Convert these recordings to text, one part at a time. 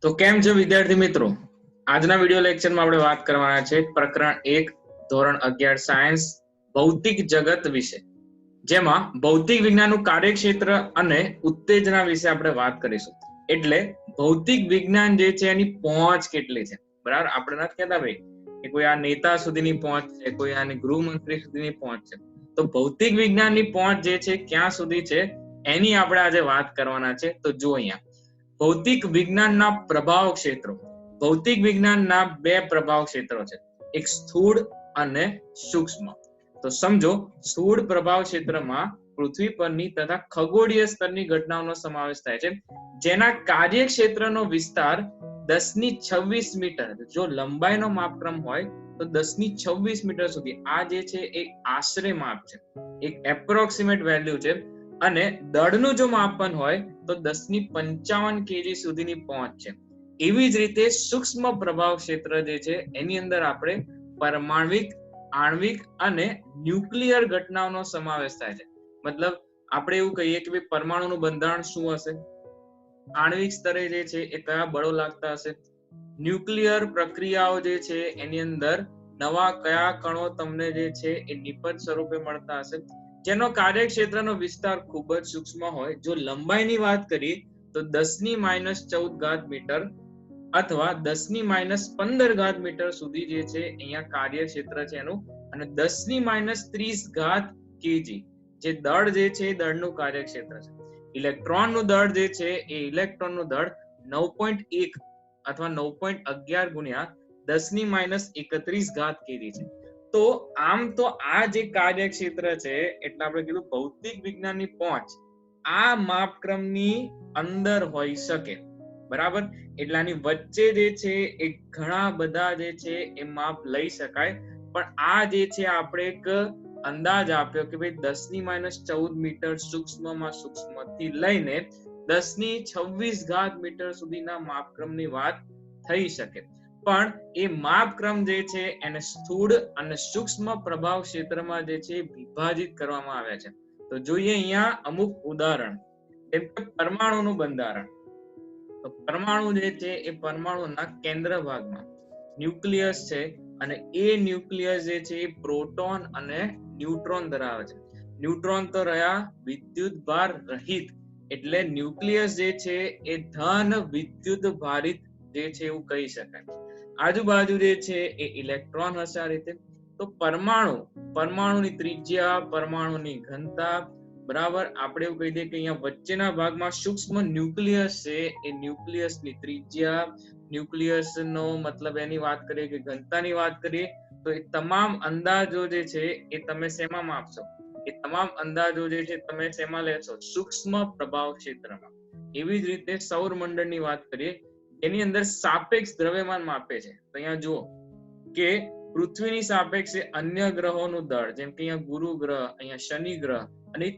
તો કેમ છો વિદ્યાર્થી મિત્રો? આજના વિડિયો લેક્ચરમાં આપણે વાત કરવાના છે પ્રકરણ 1 ધોરણ 11 સાયન્સ ભૌતિક જગત વિશે, જેમાં ભૌતિક વિજ્ઞાનનું કાર્યક્ષેત્ર અને ઉત્તેજના વિશે આપણે વાત કરીશું. એટલે ભૌતિક વિજ્ઞાન જે છે એની પહોંચ કેટલી છે, બરાબર? આપણે નથી કહેતા ભાઈ કે કોઈ આ નેતા સુધીની પહોંચ છે, કોઈ આની ગૃહમંત્રી સુધીની પહોંચ છે. તો ભૌતિક વિજ્ઞાનની પહોંચ જે છે ક્યાં સુધી છે એની આપણે આજે વાત કરવાના છે. તો જો અહીંયા ભૌતિક વિજ્ઞાનના પ્રભાવ ક્ષેત્રો. ભૌતિક વિજ્ઞાનના બે પ્રભાવ ક્ષેત્રો છે, એક સ્થૂળ અને સૂક્ષ્મ. તો સમજો, સ્થૂળ પ્રભાવ ક્ષેત્રમાં પૃથ્વી પરની તથા ખગોળીય સ્તરની ઘટનાઓનો સમાવેશ થાય છે, જેના કાર્યક્ષેત્રનો વિસ્તાર 10⁻26 મીટર. જો લંબાઈનો માપક્રમ હોય તો 10⁻26 મીટર સુધી. આ જે છે એક આશરે માપ છે, એક એપ્રોક્સિમેટ વેલ્યુ છે. અને દળનું જો માપન હોય તો 10⁻55 કેજી સુધીની પહોંચ છે. એવી જ રીતે સૂક્ષ્મ પ્રભાવ ક્ષેત્ર જે છે એની અંદર આપણે પરમાણ્વિક, આણ્વિક અને ન્યુક્લિયર ઘટનાઓનો સમાવેશ થાય છે. મતલબ આપણે એવું કહીએ કે ભાઈ પરમાણુનું બંધારણ શું હશે, આણ્વિક સ્તરે જે છે એ કયા બળો લાગતા હશે, ન્યુક્લિયર પ્રક્રિયાઓ જે છે એની અંદર નવા કયા કણો તમને જે છે એ નિપજ સ્વરૂપે મળતા હશે, જેનો કાર્યક્ષેત્રનો વિસ્તાર ખૂબ જ સૂક્ષ્મ હોય. જો લંબાઈની વાત કરીએ તો 10⁻14 મીટર અથવા 10⁻15 મીટર સુધી જે છે અહીંયા કાર્યક્ષેત્ર છે એનું, અને 10⁻30 કેજી જે દળ જે છે એ દળનું કાર્યક્ષેત્ર છે. ઇલેક્ટ્રોનનું દળ જે છે એ ઇલેક્ટ્રોનનું દળ 9.1 અથવા 9.11 ગુણ્યા 10⁻31 કેજી છે. તો આમ તો આ જે કાર્યક્ષેત્ર છે એટલે આપણે કીધું ભૌતિક વિજ્ઞાનની પહોંચ આ માપક્રમની અંદર હોઈ શકે, બરાબર? એટલાની વચ્ચે જે છે એ ઘણા બધા જે છે એ માપ લઈ શકાય, પણ આ જે છે આપણે એક અંદાજ આપ્યો કે ભાઈ 10⁻14 મીટર સૂક્ષ્મમાં સૂક્ષ્મથી લઈને 10⁻26 મીટર સુધીના માપક્રમની વાત થઈ શકે. પણ એ માપક્રમ જે છે એને સ્થૂળ અને સૂક્ષ્મ પ્રભાવ ક્ષેત્રમાં જે છે વિભાજિત કરવામાં આવ્યા છે. તો જોઈએ અહીંયા અમુક ઉદાહરણ, જેમ કે પરમાણુનું બંધારણ. તો પરમાણુ જે છે એ પરમાણુના કેન્દ્ર ભાગમાં ન્યુક્લિયસ છે, અને એ ન્યુક્લિયસ જે છે એ પ્રોટોન અને ન્યુટ્રોન ધરાવે છે. ન્યુટ્રોન તો રહ્યા વિદ્યુત ભાર રહિત, એટલે ન્યુક્લિયસ જે છે એ ધન વિદ્યુત ભારિત જે છે એવું કહી શકાય. આજુબાજુ જે છે એ ઇલેક્ટ્રોન હશે આ રીતે. તો પરમાણુની ત્રિજ્યા, પરમાણુની ઘનતા, બરાબર? આપણે એવું કહી દઈએ કે અહીંયા વચ્ચેના ભાગમાં સૂક્ષ્મ ન્યુક્લિયસ છે, એ ન્યુક્લિયસની ત્રિજ્યા, ન્યુક્લિયસનો મતલબ એની વાત કરીએ કે ઘનતાની વાત કરીએ તો એ તમામ અંદાજો જે છે એ તમે શેમાં માપશો? એ તમામ અંદાજો જે છે તમે શેમાં લેશો? સૂક્ષ્મ પ્રભાવ ક્ષેત્રમાં. એવી જ રીતે સૌર મંડળની વાત કરીએ એની અંદર સાપેક્ષ દ્રવ્યમાન માપે છે. તો અહીંયા જુઓ કે પૃથ્વીની સાપેક્ષે અન્ય ગ્રહોનું દળ, જેમ કે અહીંયા ગુરુ ગ્રહ, અહીંયા શનિ ગ્રહ, અને એ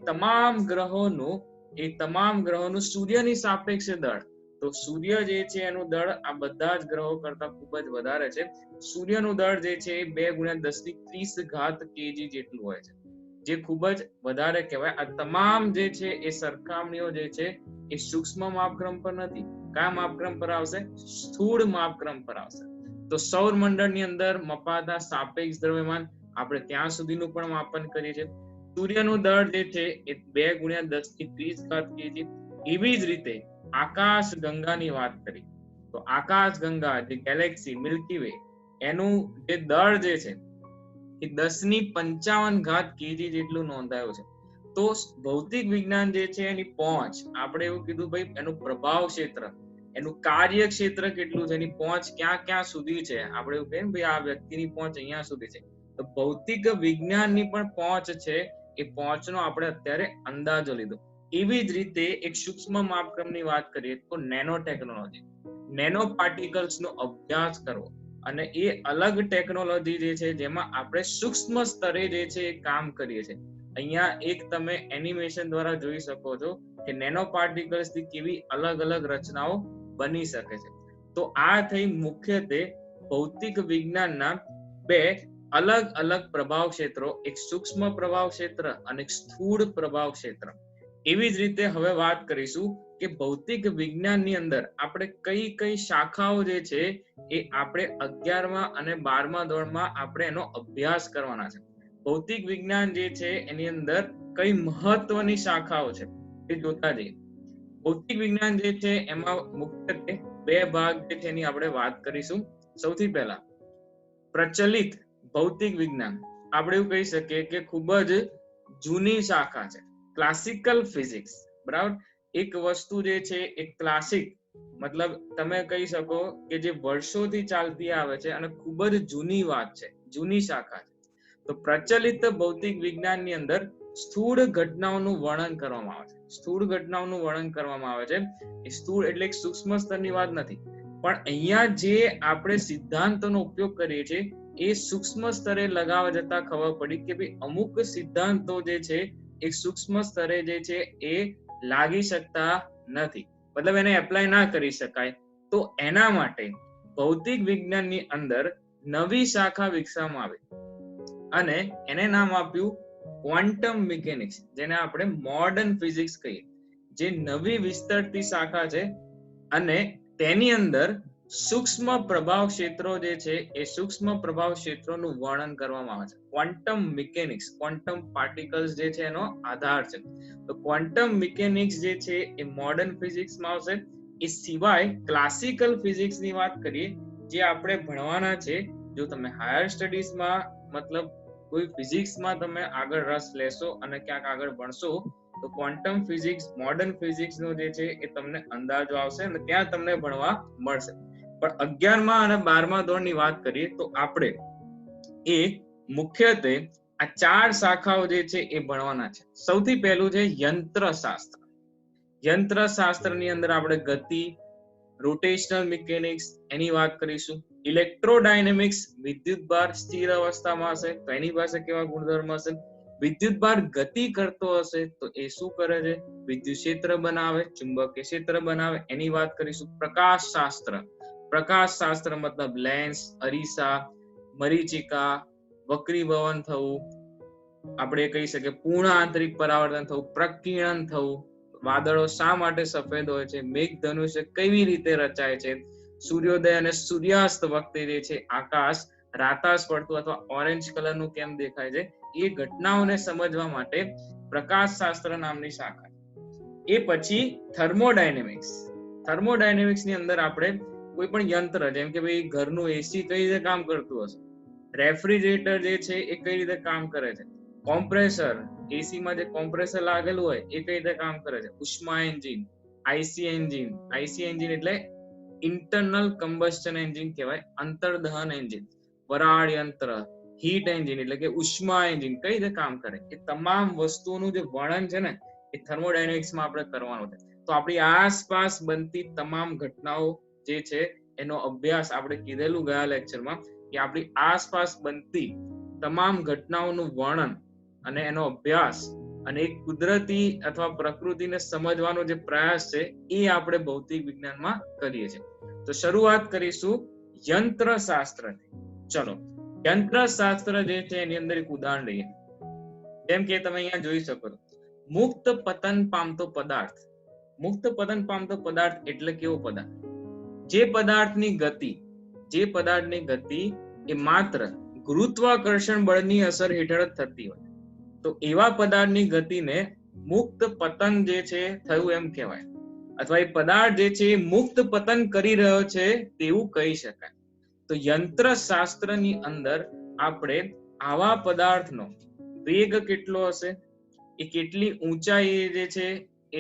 તમામ ગ્રહોનું સૂર્યની સાપેક્ષે દળ. તો સૂર્ય જે છે એનું દળ આ બધા જ ગ્રહો કરતા ખૂબ જ વધારે છે. સૂર્યનું દળ જે છે એ 2 × 10⁻30 કેજી જેટલું હોય છે, જે ખૂબ જ વધારે કહેવાય. આ તમામ જે છે એ સરખામણીઓ જે છે એ સૂક્ષ્મ માપક્રમ પર નથી. કયા માપક્રમ પર આવશે? સ્થૂળ માપક્રમ પર આવશે. તો સૌર મંડળની અંદર મપાતા સાપેક્ષ દ્રવ્યમાન આપણે ત્યાં સુધીનું પણ માપન કરીએ છીએ. સૂર્યનું દળ જે છે એ 2 × 10⁻30 કેજી. એવી જ રીતે આકાશ ગંગાની વાત કરી તો આકાશ ગંગા જે ગેલેક્સી મિલ્કી વે, એનું જે દળ જે છે એ 10⁻55 કેજી જેટલું નોંધાયું છે. તો ભૌતિક વિજ્ઞાન જે છે એની પહોંચ, આપણે એવું કીધું ભાઈ એનું પ્રભાવ ક્ષેત્ર, એનું કાર્ય ક્ષેત્ર કેટલું છે, એની પહોંચ ક્યાં ક્યાં સુધી છે. આપણે એવું કહીએ ભાઈ આ વ્યક્તિની પહોંચ અહીંયા સુધી છે. તો ભૌતિક વિજ્ઞાનની પણ પહોંચ છે, એ પહોંચનો આપણે અત્યારે અંદાજો લીધો. એવી જ રીતે એક સૂક્ષ્મ માપક્રમની વાત કરીએ તો નેનો ટેકનોલોજી, નેનો પાર્ટિકલ્સનો અભ્યાસ કરવો, અને એ અલગ ટેકનોલોજી જે છે જેમાં આપણે સૂક્ષ્મ સ્તરે જે છે એ કામ કરીએ છીએ. અહીંયા એક તમે એનિમેશન દ્વારા જોઈ શકો છો કે નેનો પાર્ટિકલ્સથી કેવી અલગ અલગ રચનાઓ બની શકે છે. તો આ થઈ મુખ્યત્વે ભૌતિક વિજ્ઞાનના બે અલગ અલગ પ્રભાવ ક્ષેત્રો, એક સૂક્ષ્મ પ્રભાવ ક્ષેત્ર અને એક સ્થૂળ પ્રભાવ ક્ષેત્ર. એવી જ રીતે હવે વાત કરીશું કે ભૌતિક વિજ્ઞાનની અંદર આપણે કઈ કઈ શાખાઓ જે છે એ આપણે 11મા અને 12મા ધોરણમાં આપણે એનો અભ્યાસ કરવાના છે. ભૌતિક વિજ્ઞાન જે છે એની અંદર કઈ મહત્વની શાખાઓ છે એ જોતા જઈએ. ભૌતિક વિજ્ઞાન જે છે એમાં મુખ્યત્વે બે ભાગ જે છે એની આપણે વાત કરીશું. સૌથી પહેલા પ્રચલિત ભૌતિક વિજ્ઞાન, આપણે એવું કહી શકીએ કે ખૂબ જ જૂની શાખા છે, ક્લાસિકલ ફિઝિક્સ. બરાબર, એક વસ્તુ જે છે એ ક્લાસિક મતલબ તમે કહી શકો કે જે વર્ષોથી ચાલતી આવે છે અને ખૂબ જ જૂની વાત છે, જૂની શાખા છે. તો પ્રચલિત ભૌતિક વિજ્ઞાનની અંદર સ્થૂળ ઘટનાઓનું વર્ણન કરવામાં આવે છે. સ્થૂળ ઘટનાઓનું વર્ણન કરવામાં આવે છે. એ સ્થૂળ એટલે એક સૂક્ષ્મ સ્તરની વાત નથી, પણ અહીંયા જે આપણે સિદ્ધાંતોનો ઉપયોગ કરીએ છીએ એ સૂક્ષ્મ સ્તરે લગાવવા જતા ખબર પડી કે ભાઈ અમુક સિદ્ધાંતો જે છે એ સૂક્ષ્મ સ્તરે જે છે એ લાગી શકતા નથી, મતલબ એને એપ્લાય ના કરી શકાય. તો એના માટે ભૌતિક વિજ્ઞાનની અંદર નવી શાખા વિકસાવવામાં આવી અને એને નામ આપ્યું ક્વોન્ટમ મિકેનિક્સ, જેને આપણે મોડર્ન ફિઝિક્સ કહીએ. જે નવી વિસ્તરતી શાખા છે અને તેની અંદર સૂક્ષ્મ પ્રભાવ ક્ષેત્રો જે છે એ સૂક્ષ્મ પ્રભાવ ક્ષેત્રોનું વર્ણન કરવામાં આવે છે. ક્વોન્ટમ મિકેનિક્સ, ક્વોન્ટમ પાર્ટિકલ્સ જે છે એનો આધાર છે. તો ક્વોન્ટમ મિકેનિક્સ જે છે એ મોડર્ન ફિઝિક્સમાં આવશે. એ સિવાય ક્લાસિકલ ફિઝિક્સની વાત કરીએ જે આપણે ભણવાના છે. જો તમે હાયર સ્ટડીઝમાં મતલબ કોઈ ફિઝિક્સમાં તમે આગળ રસ લેશો અને ક્યાંક આગળ ભણશો તો ક્વોન્ટમ ફિઝિક્સ, મોડર્ન ફિઝિક્સનો જે છે એ તમને અંદાજો આવશે અને ત્યાં તમને ભણવા મળશે. પણ 11મા અને 12મા ધોરણની વાત કરીએ તો આપણે એ મુખ્યત્વે આ 4 શાખાઓ જે છે એ ભણવાના છે. સૌથી પહેલું છે યંત્રશાસ્ત્ર. યંત્રશાસ્ત્રની અંદર આપણે ગતિ, રોટેશનલ મિકેનિક્સ એની વાત કરીશું. ઇલેક્ટ્રોડાયનેમિક્સ, વિદ્યુત ભાર સ્થિર અવસ્થામાં હશે તો એની પાસે કેવા ગુણધર્મ હશે. વિદ્યુત ભાર ગતિ કરતો હશે તો એ શું કરે છે, વિદ્યુત ક્ષેત્ર બનાવે, ચુંબકીય ક્ષેત્ર બનાવે, એની વાત કરીશું. પ્રકાશ શાસ્ત્ર, પ્રકાશ શાસ્ત્ર મતલબ લેન્સ, અરીસા, મરીચિકા, વક્રીભવન થવું, આપણે કહી શકીએ પૂર્ણ આંતરિક પરાવર્તન થવું, પ્રકીર્ણન થવું, વાદળો શા માટે સફેદ હોય છે, મેઘધનુષ્ય કેવી રીતે રચાય છે, સૂર્યોદય અને સૂર્યાસ્ત વખતે જે છે આકાશ રાતાશ પડતું અથવા ઓરેન્જ કલરનું કેમ દેખાય છે, એ ઘટનાઓને સમજવા માટે પ્રકાશ શાસ્ત્ર નામની શાખા. એ પછી થર્મોડાયનેમિક્સ. થર્મોડાયનેમિક્સની અંદર આપણે કોઈ પણ યંત્ર, જેમ કે ભાઈ ઘરનું એસી કઈ રીતે કામ કરતું હશે, રેફ્રિજરેટર જે છે એ કઈ રીતે કામ કરે છે, કોમ્પ્રેસર, એસીમાં જે કોમ્પ્રેસર લાગેલું હોય એ કઈ રીતે કામ કરે છે, ઉષ્મા engine, IC engine. IC engine એટલે ઇન્ટરનલ કમ્બસ્શન એન્જિન કહેવાય, અંતર્દહન એન્જિન. વરાળ યંત્ર, હીટ એન્જિન એટલે કે ઉષ્મા એન્જિન કઈ રીતે કામ કરે, એ તમામ વસ્તુઓનું જે વર્ણન છે ને એ થર્મોડાયનેમિક્સમાં આપણે કરવાનું છે. તો આપણી આસપાસ બનતી તમામ ઘટનાઓ જે છે એનો અભ્યાસ આપણે કીધેલું ગયા લેક્ચરમાં કે આપણી આસપાસ બનતી તમામ ઘટનાઓનું વર્ણન અને એનો અભ્યાસ અને એક કુદરતી અથવા પ્રકૃતિને સમજવાનો જે પ્રયાસ છે એ આપણે ભૌતિક વિજ્ઞાનમાં કરીએ છીએ. તો શરૂઆત કરીશું યંત્રશાસ્ત્રથી. ચલો, યંત્રશાસ્ત્ર જે છે એની અંદર એક ઉદાહરણ લઈએ. જેમ કે તમે અહીંયા જોઈ શકો છો, મુક્ત પતન પામતો પદાર્થ. મુક્ત પતન પામતો પદાર્થ એટલે કેવો પદાર્થ? જે પદાર્થની ગતિ એ માત્ર ગુરુત્વાકર્ષણ બળની અસર હેઠળ જ થતી હોય તો એવા પદાર્થની ગતિને મુક્ત પતન જે છે થયું એમ કહેવાય, અથવા એ પદાર્થ જે છે મુક્ત પતન કરી રહ્યો છે તેવું કહી શકાય. તો યંત્રશાસ્ત્રની અંદર આપણે આવા પદાર્થનો વેગ કેટલો હશે, એ કેટલી ઊંચાઈ જે છે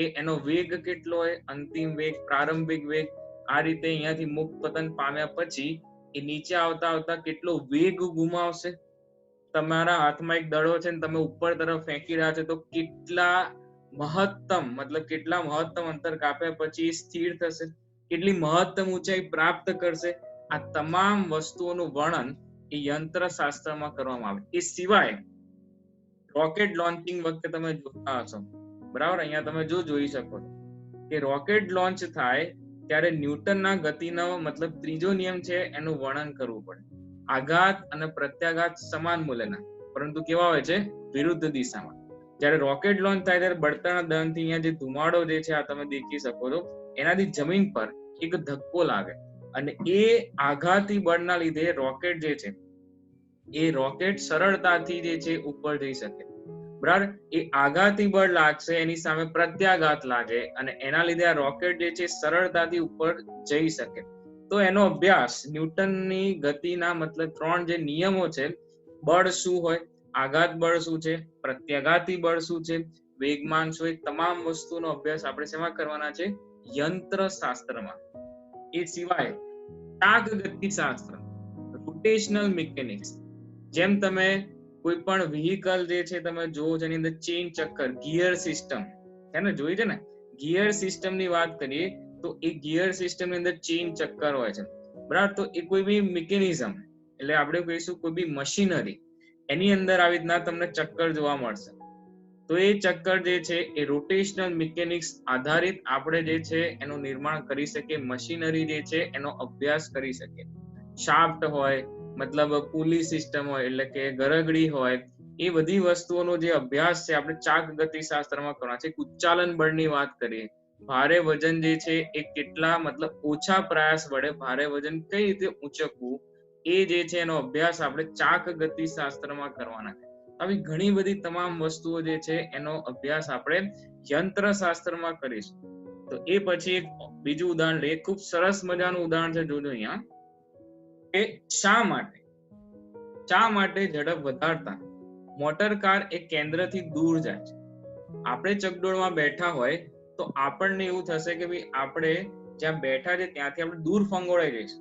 એ એનો વેગ કેટલો હોય, અંતિમ વેગ, પ્રારંભિક વેગ, આ રીતે અહીંયાથી મુક્ત પતન પામ્યા પછી એ નીચે આવતા કેટલો વેગ ગુમાવશે. તમારા હાથમાં એક દડો છે ને તમે ઉપર તરફ ફેંકી રહ્યા છો તો કેટલા મહત્તમ અંતર કાપ્યા પછી સ્થિર થશે, કેટલી મહત્તમ ઊંચાઈ પ્રાપ્ત કરશે. આ તમામ વસ્તુઓનું વર્ણન એ યંત્રશાસ્ત્રમાં કરવામાં આવે. એ સિવાય રોકેટ લોન્ચિંગ વખતે તમે જોતા હશો, બરાબર, અહીંયા તમે જોઈ શકો છો કે રોકેટ લોન્ચ થાય ત્યારે ન્યૂટનના ગતિનો મતલબ ત્રીજો નિયમ છે એનું વર્ણન કરવું પડે. આઘાત અને પ્રત્યાઘાત સમાન મૂલ્યના, પરંતુ કેવા હોય છે? વિરુદ્ધ દિશામાં. જ્યારે રોકેટ લોન્ચ થાય ત્યારે બળતણના દહનથી અહીંયા જે ધુમાડો જે છે આ તમે દેખી શકો છો, એનાથી જમીન પર એક ધક્કો લાગે અને એ આઘાતી બળના લીધે રોકેટ જે છે એ રોકેટ સરળતાથી જે છે ઉપર જઈ શકે. બરાબર, એ આઘાતી બળ લાગશે, એની સામે પ્રત્યાઘાત લાગે અને એના લીધે આ રોકેટ જે છે સરળતાથી ઉપર જઈ શકે. તો એનો અભ્યાસ ન્યૂટનની ગતિના મતલબ 3 જે નિયમો છે, બળ શું હોય, આઘાત બળ શું છે, પ્રત્યાઘાતી બળ શું છે, વેગમાન શું, એ તમામ વસ્તુનો અભ્યાસ આપણે શેમાં કરવાના છે? યંત્રશાસ્ત્રમાં. એ સિવાય ચાક ગતિશાસ્ત્ર, રોટેશનલ મિકેનિક્સ, જેમ તમે કોઈ પણ વ્હીકલ જે છે તમે જોવો છો એની અંદર ચેન ચક્કર, ગિયર સિસ્ટમ છે ને, જોઈ છે ને, ગિયર સિસ્ટમ ની વાત કરીએ તો એ ગિયર સિસ્ટમ ની અંદર ચેન ચક્કર હોય છે. બરાબર, તો એ કોઈ બી મિકેનિઝમ એટલે આપણે કહીશું કોઈ બી મશીનરી, એની અંદર આવી રીતના તમને ચક્કર જોવા મળશે. તો એ ચક્કર જે છે એ રોટેશનલ મિકેનિક્સ આધારિત આપણે જે છે એનું નિર્માણ કરી શકીએ, મશીનરી જે છે એનો અભ્યાસ કરી શકીએ. શાફ્ટ હોય, મતલબ પુલી સિસ્ટમ હોય એટલે કે ગરગડી હોય, એ બધી વસ્તુઓનો જે અભ્યાસ છે આપણે ચાક ગતિશાસ્ત્રમાં કરવાનો છે. ઉચ્ચાલન બળની વાત કરીએ, ભારે વજન જે છે એ કેટલા મતલબ ઓછા પ્રયાસ વડે ભારે વજન કઈ રીતે ઊંચકવું, એ જે છે એનો અભ્યાસ આપણે ચાક ગતિશાસ્ત્રમાં કરવાના છે. આવી ઘણી બધી તમામ વસ્તુઓ જે છે એનો અભ્યાસ આપણે યંત્રશાસ્ત્રમાં કરીશું. તો એ પછી એક બીજું ઉદાહરણ લઈએ, ખૂબ સરસ મજાનું ઉદાહરણ છે, જોજો અહીંયા, કે શા માટે ઝડપ વધારતા મોટર કાર એક કેન્દ્રથી દૂર જાય છે. આપણે ચકડોળમાં બેઠા હોય તો આપણને એવું થશે કે ભાઈ આપણે જ્યાં બેઠા છે ત્યાંથી આપણે દૂર ફંગોળાઈ જઈશું.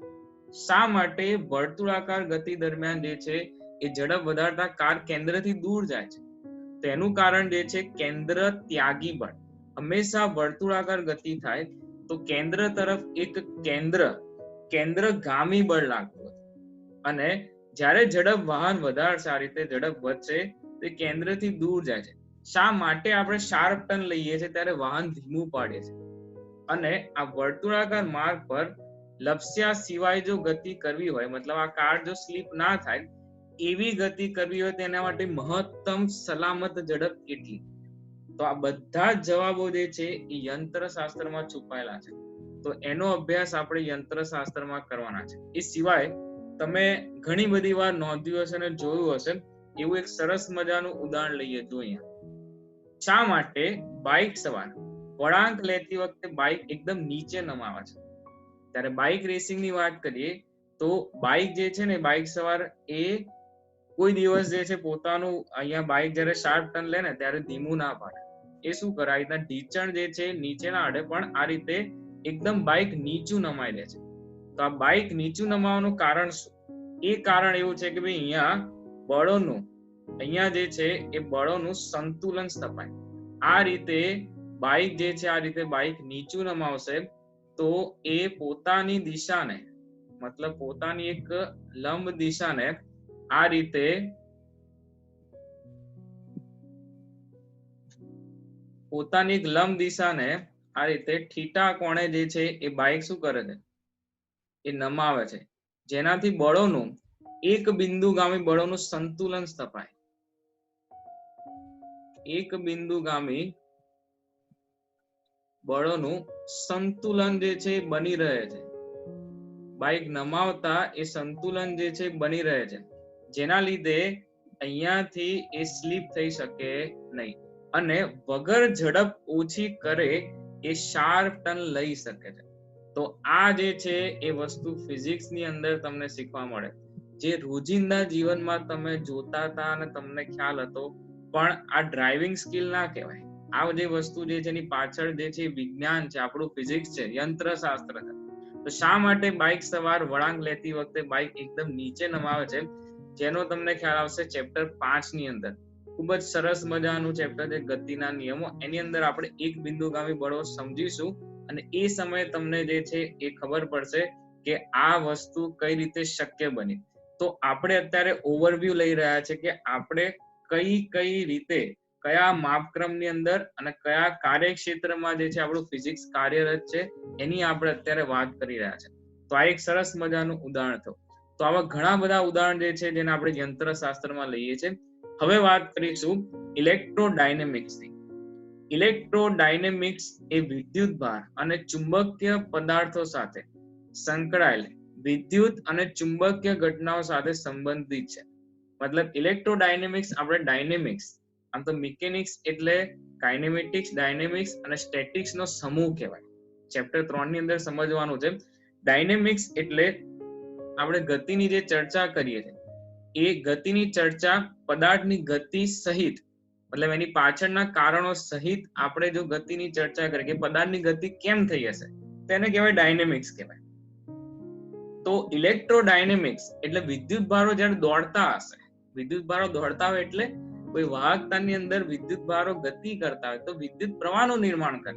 શા માટે વર્તુળાકાર ગતિ દરમિયાન જે છે એ ઝડપ વધારતા કાર કેન્દ્રથી દૂર જાય છે? તેનું કારણ જે છે કેન્દ્ર ત્યાગી બળ. હંમેશા વર્તુળાકાર ગતિ થાય તો કેન્દ્ર તરફ એક કેન્દ્રગામી બળ લાગતું હતું, અને જ્યારે ઝડપ વાહન વધારશે, આ રીતે ઝડપ વધશે તો કેન્દ્રથી દૂર જાય છે. શા માટે આપણે શાર્પ ટર્ન લઈએ છીએ ત્યારે વાહન ધીમું પાડે છે, અને આ વર્તુળાકાર માર્ગ પર લપસ્યા સિવાય જો ગતિ કરવી હોય, મતલબ આ કાર જો સ્લીપ ના થાય એવી ગતિ કરવી હોય તેના માટે મહત્તમ સલામત ઝડપ કેટલી? તો આ બધા જ જવાબો જે છે એ યંત્રશાસ્ત્રમાં છુપાયેલા છે. તો એનો અભ્યાસ આપણે યંત્રશાસ્ત્રમાં કરવાના છે. એ સિવાય તમે ઘણી બધી વાર નોંધ્યું હશે અને જોયું હશે એવું એક સરસ મજાનું ઉદાહરણ લઈએ. જો અહીંયા, શા માટે બાઇક સવાર વળાંક લેતી વખતે બાઇક એકદમ નીચે નમાવે છે? ત્યારે બાઇક રેસિંગ ની વાત કરીએ તો બાઇક જે છે ને, બાઇક સવાર એ કોઈ દિવસ જે છે પોતાનું અહીંયા બાઇક જ્યારે શાર્પ ટર્ન લે ને ત્યારે ધીમું ના પાડે. એ શું કરે, આ રીતના ઢીચણ જે છે નીચે ના અડે, પણ આ રીતે એકદમ બાઇક નીચું નમાઈ લે છે. તો આ બાઇક નીચું નમાવાનું કારણ શું? એ કારણ એવું છે કે ભાઈ અહીંયા બળોનું, અહીંયા જે છે એ બળોનું સંતુલન સ્થપાય. આ રીતે બાઇક જે છે, આ રીતે બાઇક નીચું નમાવશે તો એ પોતાની દિશાને, મતલબ પોતાની એક લંબ દિશાને આ રીતે થીટા કોણે જે છે એ બાઇક શું કરે છે, એ નમાવે છે, જેનાથી બળોનું એક બિંદુગામી બળોનું સંતુલન સ્થપાય. એક બિંદુગામી બળોનું સંતુલન જે છે બની રહે છે. બાઇક નમાવતા એ સંતુલન જે છે બની રહે છે, જેના લીધે અહીંયાથી એ સ્લીપ થઈ શકે નહીં, અને વગર ઝડપ ઓછી કરે એ શાર્પ ટર્ન લઈ શકે છે. તો આ જે છે એ વસ્તુ ફિઝિક્સની અંદર તમને શીખવા મળે, જે રોજિંદા જીવનમાં તમે જોતા હતા અને તમને ખ્યાલ હતો, પણ આ ડ્રાઇવિંગ સ્કિલ ના કહેવાય. આ જે વસ્તુ જે છે એની પાછળ જે છે વિજ્ઞાન છે, આપણું ફિઝિક્સ છે, યંત્રશાસ્ત્ર છે. તો શા માટે બાઇક સવાર વળાંક લેતી વખતે બાઇક એકદમ નીચે નમાવે છે, જેનો તમને ખ્યાલ આવશે ચેપ્ટર 5 ની અંદર. ખૂબ જ સરસ મજાનું ચેપ્ટર છે ગતિના નિયમો. એની અંદર આપણે એક બિંદુગામી બળો સમજીશું, અને એ સમયે તમને જે છે એ ખબર પડશે કે આ વસ્તુ કઈ રીતે શક્ય બની. તો આપણે અત્યારે ઓવરવ્યુ લઈ રહ્યા છે કે આપણે કઈ રીતે, કયા માપક્રમની અંદર અને કયા કાર્યક્ષેત્રમાં જે છે આપણું ફિઝિક્સ કાર્યરત છે એની આપણે અત્યારે વાત કરી રહ્યા છે. તો આ એક સરસ મજાનું ઉદાહરણ થયું. તો આવા ઘણા બધા ઉદાહરણ જે છે જેને આપણે યંત્રશાસ્ત્રમાં લઈએ છીએ. હવે વાત કરીશું ઇલેક્ટ્રોડાયનેમિક્સની. ઇલેક્ટ્રોડાયનેમિક્સ એ વિદ્યુત ભાર અને ચુંબકીય પદાર્થો સાથે સંકળાયેલ વિદ્યુત અને ચુંબકીય ઘટનાઓ સાથે સંબંધિત છે. મતલબ ઇલેક્ટ્રોડાયનેમિક્સ આપણે ડાયનેમિક્સ, આમ તો મિકેનિક્સ એટલે કાઇનેમેટિક્સ, ડાયનેમિક્સ અને સ્ટેટિક્સ નો સમૂહ કહેવાય. ચેપ્ટર 3 ની અંદર સમજવાનું છે. ડાયનેમિક્સ એટલે આપણે ગતિની જે ચર્ચા કરીએ છીએ એ ગતિની ચર્ચા પદાર્થની ગતિ સહિત, મતલબ એની પાછળના કારણો સહિત આપણે જો ગતિની ચર્ચા કરીએ કે પદાર્થની ગતિ કેમ થઈ હશે, તેને કહેવાય ડાયનેમિક્સ કહેવાય. તો ઇલેક્ટ્રોડાયનેમિક્સ એટલે વિદ્યુત ભારો જ્યારે દોડતા હશે, વિદ્યુત ભારો દોડતા હોય એટલે કોઈ વાહકતાની અંદર વિદ્યુત ભારો ગતિ કરતા હોય તો વિદ્યુત પ્રવાહનું નિર્માણ કરે.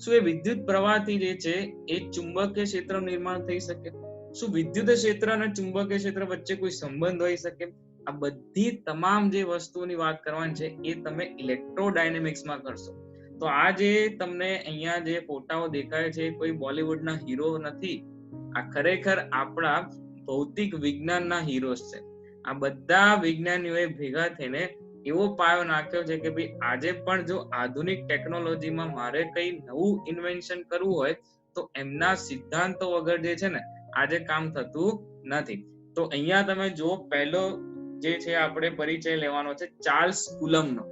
શું એ વિદ્યુત પ્રવાહથી જે છે એ ચુંબકીય ક્ષેત્રનું નિર્માણ થઈ શકે? શું વિદ્યુત ક્ષેત્ર અને ચુંબકીય ક્ષેત્ર વચ્ચે કોઈ સંબંધ હોઈ શકે? આ બધી તમામ જે વસ્તુઓની વાત કરવાની છે એ તમે ઇલેક્ટ્રોડાયનેમિક્સમાં કરશો. તો આ જે તમને અહીંયા જે ફોટાઓ દેખાય છે કોઈ બોલિવૂડના હીરો નથી, આ ખરેખર આપણા ભૌતિક વિજ્ઞાનના હીરોઝ છે. આ બધા વિજ્ઞાનીઓએ ભેગા થઈને એવો પાયો નાખ્યો છે કે ભાઈ આજે પણ જો આધુનિક ટેકનોલોજીમાં મારે કઈ નવું ઇન્વેન્શન કરવું હોય તો એમના સિદ્ધાંતો વગર જે છે ને આજે કામ થતું નથી. તો અહીંયા તમે જો પહેલો જે છે આપણે પરિચય લેવાનો છે ચાર્લ્સ કુલમ્બનો.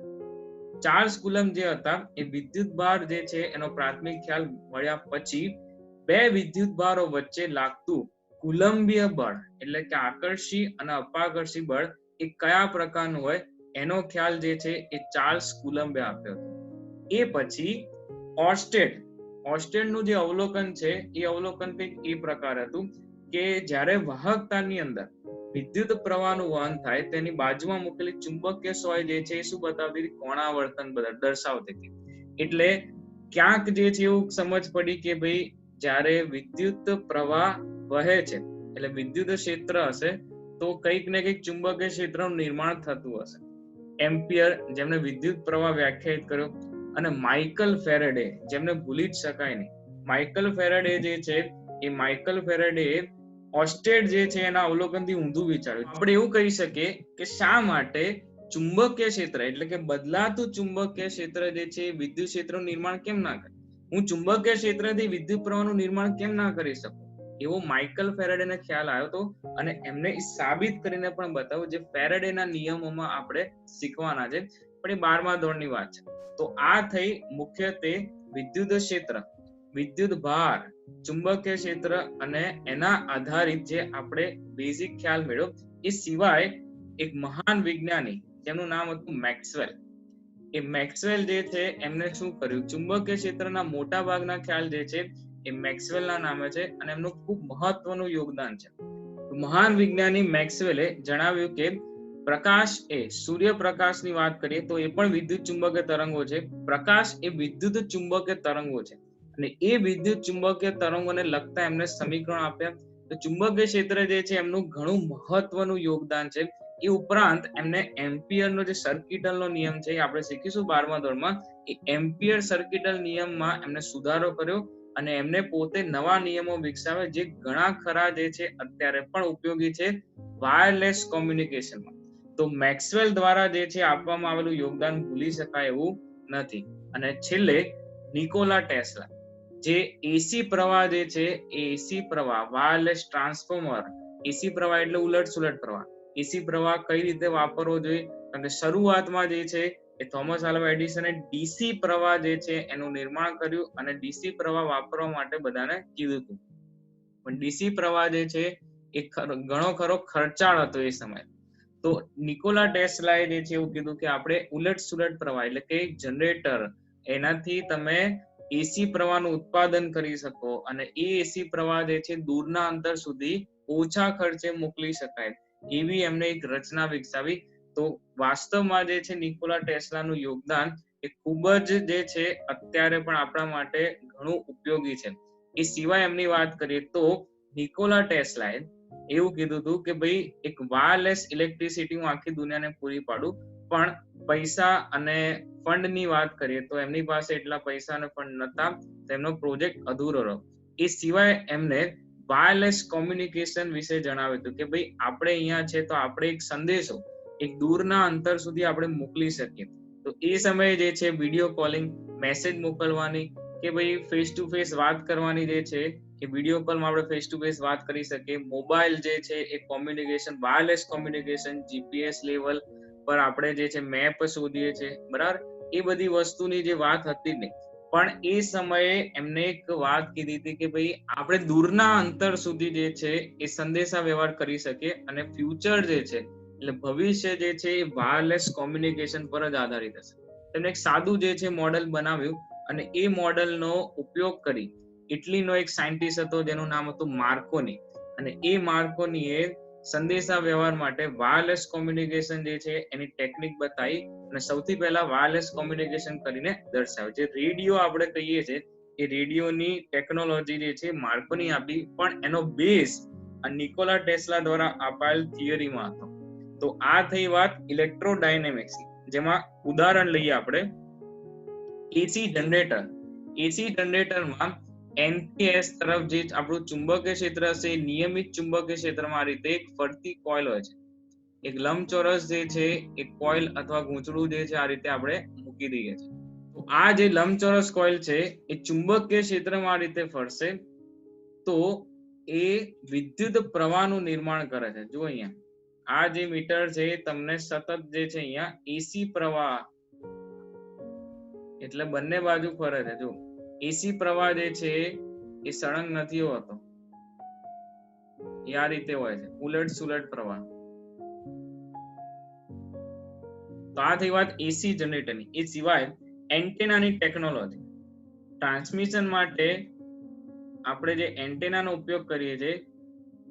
ચાર્લ્સ કુલમ્બ જે હતા એ વિદ્યુત ભાર જે છે એનો પ્રાથમિક ખ્યાલ મળ્યા પછી બે વિદ્યુત ભારો વચ્ચે લાગતું કુલંબીય બળ એટલે કે આકર્ષી અને અપાકર્ષી બળ એ કયા પ્રકારનું હોય એનો ખ્યાલ જે છે એ ચાર્લ્સ કુલમ્બે આપ્યો હતો. એ પછી ઓર્સ્ટેડનું જે અવલોકન છે એ અવલોકન કંઈક એ પ્રકાર હતું કે જ્યારે વાહકતાની અંદર વિદ્યુત પ્રવાહનું વહન થાય તેની બાજુમાં મૂકેલી ચુંબકીય સોય જે છે એ શું બતાવતી હતી? કોણાવર્તન દર્શાવતી હતી. એટલે ક્યાંક જે છે એવું સમજ પડી કે ભાઈ જ્યારે વિદ્યુત પ્રવાહ વહે છે એટલે વિદ્યુત ક્ષેત્ર હશે તો કંઈક ને કંઈક ચુંબકીય ક્ષેત્રનું નિર્માણ થતું હશે. એમ્પિયર જેમને વિદ્યુત પ્રવાહ વ્યાખ્યાયિત કર્યો અને માઇકલ ફેરેડે જેમને ભૂલી જ શકાય નહીં. માઇકલ ફેરેડે જે છે એ માઇકલ ફેરેડે ઓર્સ્ટેડ જે છે એના અવલોકનથી ઊંધું વિચાર્યું. આપણે એવું કહી શકીએ કે શા માટે ચુંબકીય ક્ષેત્ર એટલે કે બદલાતું ચુંબકીય ક્ષેત્ર જે છે વિદ્યુત ક્ષેત્રનું નિર્માણ કેમ ના કરે? હું ચુંબકીય ક્ષેત્રથી વિદ્યુત પ્રવાહનું નિર્માણ કેમ ના કરી શકું? એવો માઇકલ ફેરેડેને ખ્યાલ આવ્યો હતો અને એમને સાબિત કરીને પણ બતાવ્યું જે ફેરેડેના નિયમોમાં આપણે શીખવાના છે, પણ એ 12મા ધોરણની વાત છે. તો આ થઈ મુખ્યત્વે વિદ્યુત ક્ષેત્ર, વિદ્યુત ભાર, ચુંબકીય ક્ષેત્ર અને એના આધારિત જે આપણે બેઝિક ખ્યાલ મેળવ્યો. એ સિવાય એક મહાન વિજ્ઞાની જેનું નામ હતું મેક્સવેલ. એ મેક્સવેલ જે છે એમને શું કર્યું? ચુંબકીય ક્ષેત્રના મોટા ભાગના ખ્યાલ જે છે એ મેક્સવેલના નામે છે અને એમનું ખૂબ મહત્વનું યોગદાન છે. મહાન વિજ્ઞાની મેક્સવેલે જણાવ્યું કે પ્રકાશ એ સૂર્યપ્રકાશની વાત કરીએ તો એ પણ વિદ્યુત ચુંબકીય તરંગો છે. પ્રકાશ એ વિદ્યુત ચુંબકીય તરંગો છે અને એ વિદ્યુત ચુંબકીય તરંગોને લગતા એમને સમીકરણ આપ્યા. તો ચુંબકીય ક્ષેત્ર જે છે એમનું ઘણું મહત્વનું યોગદાન છે. એ ઉપરાંત એમને એમ્પિયરનો જે સર્કિટલનો નિયમ છે એ આપણે શીખીશું 12મા ધોરણમાં. એ એમ્પિયર સર્કિટલ નિયમમાં એમને સુધારો કર્યો અને એમને પોતે નવા નિયમો વિકસાવ્યા જે ઘણા ખરા જે છે અત્યારે પણ ઉપયોગી છે વાયરલેસ કોમ્યુનિકેશનમાં. તો મેક્સવેલ દ્વારા જે છે આપવામાં આવેલું યોગદાન ભૂલી શકાય એવું નથી. અને છેલ્લે નિકોલા ટેસ્લા જે એસી પ્રવાહ જે છે એ એસી પ્રવાહ વાયરલેસ ટ્રાન્સફોર્મર, એસી પ્રવાહ એટલે ઉલટ સુલટ પ્રવાહ, એસી પ્રવાહ કઈ રીતે વાપરવો જોઈએ? કારણ કે શરૂઆતમાં જે છે એ થોમસ આલ્વા એડિસને ડીસી પ્રવાહ જે છે એનું નિર્માણ કર્યું અને ડીસી પ્રવાહ વાપરવા માટે બધાને કીધું હતું. પણ ડીસી પ્રવાહ જે છે એ ઘણો ખરો ખર્ચાળ હતો એ સમયે. તો નિકોલા ટેસ્લાએ જે છે એવું કીધું કે આપણે ઉલટ સુલટ પ્રવાહ એટલે કે જનરેટર, એનાથી તમે એસી પ્રવાહનું ઉત્પાદન કરી શકો અને એ એસી પ્રવાહ જે છે દૂરના અંતર સુધી ઓછા ખર્ચે મોકલી શકાય એવી એમને એક રચના વિકસાવી. તો વાસ્તવમાં જે છે નિકોલા ટેસ્લાનું યોગદાન એ ખૂબ જ જે છે અત્યારે પણ આપણા માટે ઘણું ઉપયોગી છે. એ સિવાય એમની વાત કરીએ તો નિકોલા ટેસ્લાએ એવું કીધું હતું કે ભાઈ એક વાયરલેસ ઇલેક્ટ્રિસિટી હું આખી દુનિયાને પૂરી પાડું, પણ પૈસા અને ફંડની વાત કરીએ તો એમની પાસે એટલા પૈસા અને ફંડ નતા, તેમનો પ્રોજેક્ટ અધૂરો રહ્યો. એ સિવાય એમને વાયરલેસ કોમ્યુનિકેશન વિશે જણાવ્યું હતું કે ભાઈ આપણે અહીંયા છે તો આપણે એક સંદેશો એક દૂરના અંતર સુધી આપણે મોકલી શકીએ. તો એ સમયે જે છે વિડીયો કોલિંગ, મેસેજ મોકલવાની કે ભાઈ ફેસ ટુ ફેસ વાત કરવાની જે છે એ વિડીયો કોલમાં આપણે ફેસ ટુ ફેસ વાત કરી શકીએ. મોબાઈલ જે છે એ communication, wireless communication, GPS level પર આપણે જે છે મેપ શોધીએ છીએ, બરાબર. એ બધી વસ્તુની જે વાત હતી ને, પણ એ સમયે એમને એક વાત કીધી હતી કે ભાઈ આપણે દૂરના અંતર સુધી જે છે એ સંદેશા વ્યવહાર કરી શકીએ, અને ફ્યુચર જે છે એટલે ભવિષ્ય જે છે એ વાયરલેસ કોમ્યુનિકેશન પર જ આધારિત હશે. તેમણે એક સાદું જે છે મોડેલ બનાવ્યું, અને એ મોડેલનો ઉપયોગ કરી ઇટલીનો એક સાયન્ટિસ્ટ હતો જેનું નામ હતું માર્કોની, અને એ માર્કોનીએ સંદેશા વ્યવહાર માટે વાયરલેસ કોમ્યુનિકેશન જે છે એની ટેકનિક બતાવી, અને સૌથી પહેલા વાયરલેસ કોમ્યુનિકેશન કરીને દર્શાવ્યું. જે રેડિયો આપણે કહીએ છીએ એ રેડિયોની ટેકનોલોજી જે છે માર્કોની આપી, પણ એનો બેઝ નિકોલા ટેસ્લા દ્વારા અપાયેલ થિયરીમાં હતો. તો આ થઈ વાત ઇલેક્ટ્રોડાયનેમિક્સ, જેમાં ઉદાહરણ લઈએ આપણે એસી જનરેટર. એસી જનરેટરમાં NS તરફ જે આપણું ચુંબકીય ક્ષેત્ર છે, નિયમિત ચુંબકીય ક્ષેત્રમાં આ રીતે એક ફરતી કોઇલ હોય છે. એક લંબચોરસ જે છે એક કોઇલ અથવા ગૂંચળું જે છે આ રીતે આપણે મૂકી દઈએ છીએ. તો આ જે લંબચોરસ કોઇલ છે એ ચુંબકીય ક્ષેત્રમાં આ રીતે ફરશે, તો એ વિદ્યુત પ્રવાહનું નિર્માણ કરે છે. જો અહીંયા આ જે મીટર છે તમને સતત જે છે અહીંયા એસી પ્રવાહ, એટલે બંને બાજુ ફરે છે. જો એસી પ્રવાહ જે છે એ સળંગ નથી હોતો, એ આ રીતે હોય છે, ઉલટ સુલટ પ્રવાહ. તો આ થઈ વાત એસી જનરેટરની. એ સિવાય એન્ટેનાની ટેકનોલોજી, ટ્રાન્સમિશન માટે આપણે જે એન્ટેનાનો ઉપયોગ કરીએ છીએ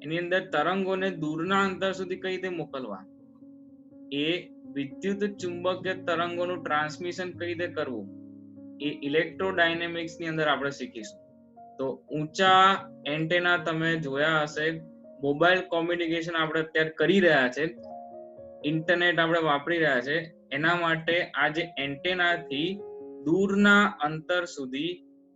એની અંદર તરંગોને દૂરના અંતર સુધી કઈ રીતે મોકલવા, એ વિદ્યુત ચુંબકીય તરંગોનું ટ્રાન્સમિશન કઈ રીતે કરવું, એ ઇલેક્ટ્રોડાયનેમિક્સ ની અંદર આપણે શીખીશું. તો ઊંચા એન્ટેના તમે જોયા હશે, મોબાઈલ કોમ્યુનિકેશન આપણે અત્યારે કરી રહ્યા છે, ઇન્ટરનેટ આપણે વાપરી રહ્યા છે, એના માટે આ જે એન્ટેનાથી દૂરના અંતર સુધી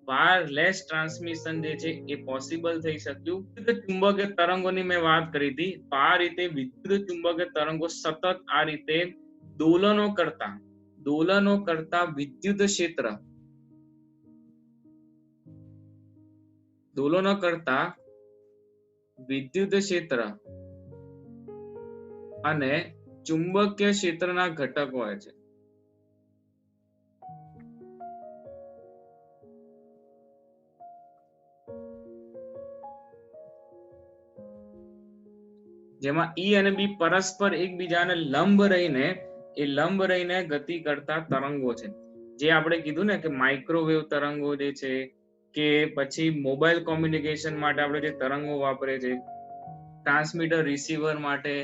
વાયરલેસ ટ્રાન્સમિશન જે છે એ પોસિબલ થઈ શક્યું. ચુંબકીય તરંગોની મેં વાત કરી હતી, તો આ રીતે વિદ્યુત ચુંબકીય તરંગો સતત આ રીતે દોલનો કરતા વિદ્યુત ક્ષેત્ર, દોલનો કરતા વિદ્યુત ક્ષેત્ર અને ચુંબકીય ક્ષેત્રના ઘટકો હોય છે. જેમાં ઈ અને બી પરસ્પર એકબીજાને લંબ રહીને ગતિ કરતા તરંગો છે. જે આપણે કીધું ને કે માઇક્રોવેવ તરંગો જે છે, કે પછી મોબાઈલ કોમ્યુનિકેશન માટે આપણે જે તરંગો વાપરે છે, ટ્રાન્સમીટર રિસીવર માટે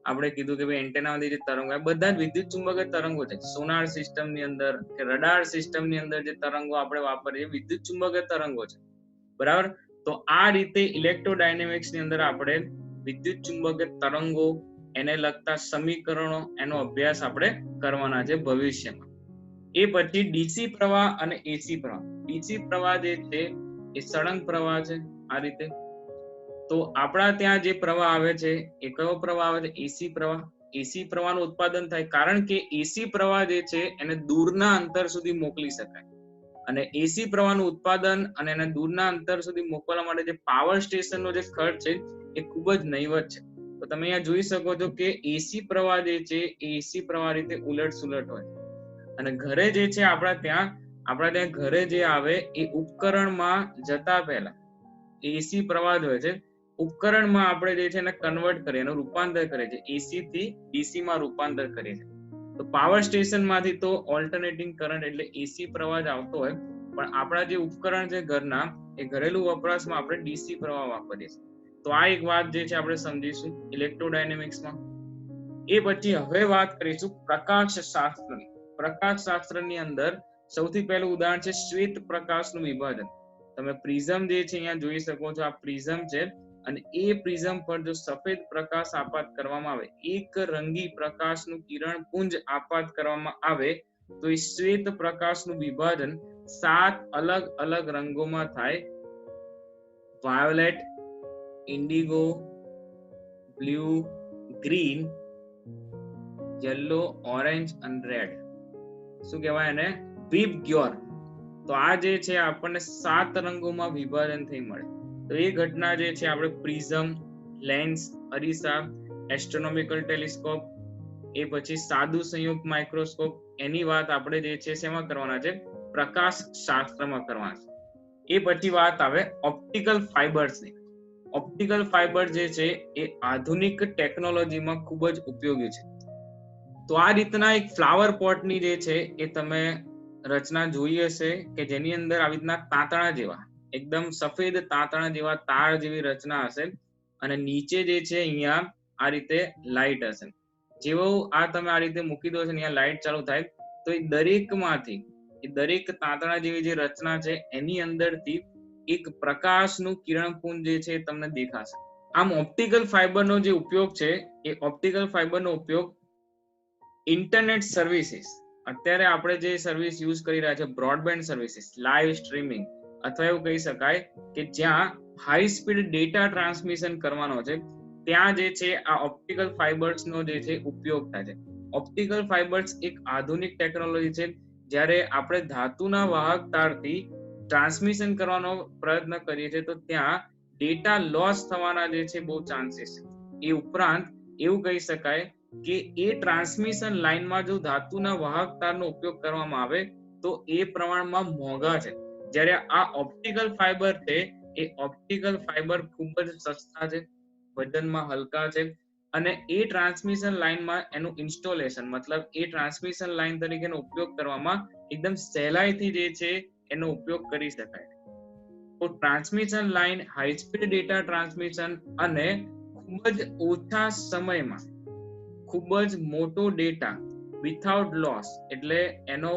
આપણે કીધું કે ભાઈ એન્ટેનામાંથી જે તરંગો, બધા જ વિદ્યુત ચુંબકીય તરંગો છે. સોનાર સિસ્ટમની અંદર કે રડાર સિસ્ટમની અંદર જે તરંગો આપણે વાપરીએ વિદ્યુત ચુંબકીય તરંગો છે, બરાબર. તો આ રીતે ઇલેક્ટ્રોડાયનેમિક્સ ની અંદર આપણે વિદ્યુત ચુંબકીય તરંગો, એને લગતા સમીકરણો, એનો અભ્યાસ આપણે કરવાના છે ભવિષ્યમાં. એ પછી ડીસી પ્રવાહ અને એસી પ્રવાહ. ડીસી પ્રવાહ જે છે એ સળંગ પ્રવાહ છે આ રીતે. તો આપણા ત્યાં જે પ્રવાહ આવે છે એ કયો પ્રવાહ આવે છે? એસી પ્રવાહ. એસી પ્રવાહનું ઉત્પાદન થાય, કારણ કે એસી પ્રવાહ જે છે એને દૂરના અંતર સુધી મોકલી શકાય, અને એસી પ્રવાહનું ઉત્પાદન અને એને દૂરના અંતર સુધી મોકલવા માટે જે પાવર સ્ટેશનનો જે ખર્ચ છે એ ખૂબ જ નહીવત છે. તો તમે અહીંયા જોઈ શકો છો કે એસી પ્રવાહ જે છે એ એસી પ્રવાહ રીતે ઉલટ સુલટ હોય, અને ઘરે જે છે આપણા ત્યાં ઘરે જે આવે એ ઉપકરણમાં જતા પહેલા એસી પ્રવાહ હોય છે, ઉપકરણમાં આપણે જે છે એને કન્વર્ટ કરીએ, એનું રૂપાંતર કરીએ છીએ, એસી થી ડીસી માં રૂપાંતર કરીએ છીએ. તો પાવર સ્ટેશન માંથી તો ઓલ્ટરનેટિંગ કરંટ એટલે એસી પ્રવાહ જ આવતો હોય, પણ આપણા જે ઉપકરણ છે ઘરના, એ ઘરેલું વપરાશમાં આપણે ડીસી પ્રવાહ વાપરીએ છીએ. તો આ એક વાત જે છે આપણે સમજીશું ઇલેક્ટ્રોડાયનેમિક્સમાં. એ પછી હવે વાત કરીશું પ્રકાશ શાસ્ત્રની. પ્રકાશ શાસ્ત્રની અંદર સૌથી પહેલું ઉદાહરણ છે શ્વેત પ્રકાશનું વિભાજન. તમે પ્રિઝમ જે છે અહીંયા જોઈ શકો છો, આ પ્રિઝમ છે, અને એ પ્રિઝમ પર જો સફેદ પ્રકાશ આપાત કરવામાં આવે, એક રંગી પ્રકાશનું કિરણ પુંજ આપાત કરવામાં આવે, તો એ શ્વેત પ્રકાશનું વિભાજન 7 અલગ અલગ રંગોમાં થાય. Violet, Indigo, blue, green, yellow, orange અને રેડ. શું કહેવાય એને? વિબગ્યોર. તો આ જે છે આપણને 7 રંગોમાં વિભાજન થઈ મળે. તો એ ઘટના જે છે આપણે પ્રિઝમ, લેન્સ, અરીસા, એસ્ટ્રોનોમિકલ ટેલિસ્કોપ, એ પછી સાદું સંયુક્ત માઇક્રોસ્કોપ, એની વાત આપણે જે છે શેમાં કરવાના છે? પ્રકાશ શાસ્ત્રમાં કરવાના છે. એ પછી વાત આવે ઓપ્ટિકલ ફાઇબર્સની. ઓપ્ટિકલ ફાઇબર જે છે એ આધુનિક ટેકનોલોજીમાં ખૂબ જ ઉપયોગી છે. તો આ રીતના એક ફ્લાવર પોટની જે છે એ તમે રચના જોઈ હશે કે જેની અંદર આવી રીતના તાંતણા જેવા, એકદમ સફેદ તાંતણા જેવા તાર જેવી રચના હશે અને નીચે જે છે અહીંયા આ રીતે લાઇટ હશે. જેવો આ તમે આ રીતે મૂકી દો છો, અહીંયા લાઇટ ચાલુ થાય તો એ દરેકમાંથી, એ દરેક તાંતણા જેવી જે રચના છે એની અંદરથી એક પ્રકાશનું કિરણપુંજ જે છે તમને દેખાશે. આમ ઓપ્ટિકલ ફાઇબરનો જે ઉપયોગ છે એ ઓપ્ટિકલ ફાઇબરનો ઉપયોગ ઇન્ટરનેટ સર્વિસીસ, અત્યારે આપણે જે સર્વિસ યુઝ કરી રહ્યા છે બ્રોડબેન્ડ સર્વિસીસ, લાઈવ સ્ટ્રીમિંગ, અથવા એવું કહી શકાય કે જ્યાં હાઈ સ્પીડ ડેટા ટ્રાન્સમિશન કરવાનો છે ત્યાં જે છે આ ઓપ્ટિકલ ફાઇબર્સનો જે છે ઉપયોગ થાય છે. ઓપ્ટિકલ ફાઇબર્સ એક આધુનિક ટેકનોલોજી છે. જ્યારે આપણે ધાતુના વાહક તારથી ટ્રાન્સમિશન કરવાનો પ્રયત્ન કરીએ છીએ તો ત્યાં ડેટા લોસ થવાના જે છે બહુ ચાન્સીસ છે. એ ઉપરાંત એવું કહી શકાય કે એ ટ્રાન્સમિશન લાઇનમાં જો ધાતુના વાહક તારનો ઉપયોગ કરવામાં આવે તો એ પ્રમાણમાં મોંઘા છે. જ્યારે આ ઓપ્ટિકલ ફાઇબર છે એ ઓપ્ટિકલ ફાઇબર ખૂબ જ સસ્તા છે, વજનમાં હલકા છે અને એ ટ્રાન્સમિશન લાઇનમાં એનું ઇન્સ્ટોલેશન, મતલબ એ ટ્રાન્સમિશન લાઇન તરીકેનો ઉપયોગ કરવામાં એકદમ સહેલાઈથી જે છે એનો ઉપયોગ કરી શકાય. તો transmission line, high speed data transmission અને ખૂબ જ ઓછા સમયમાં ખૂબ જ મોટો ડેટા વિથઆઉટ લોસ, એટલે એનો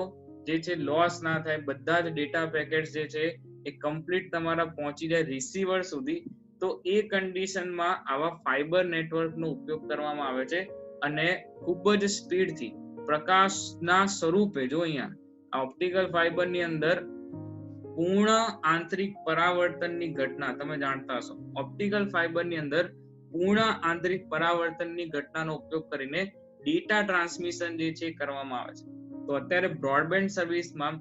જે છે લોસ ના થાય, બધા જ ડેટા પેકેટ્સ જે છે એ કમ્પ્લીટ તમારા પહોંચી જાય રિસીવર સુધી. તો એ કન્ડિશનમાં આવા ફાઇબર નેટવર્કનો ઉપયોગ કરવામાં આવે છે અને ખૂબ જ સ્પીડથી પ્રકાશના સ્વરૂપે, જો અહીંયા આ ઓપ્ટિકલ ફાઇબરની અંદર પૂર્ણ આંતરિક પરાવર્તનની ઘટના તમે જાણતા હશો. ઓપ્ટિકલ ફાઇબરની અંદર પૂર્ણ આંતરિક પરાવર્તનની ઘટનાનો ઉપયોગ કરીને ડેટા ટ્રાન્સમિશન જે છે કરવામાં આવે છે. તો અત્યારે બ્રોડબેન્ડ સર્વિસમાં,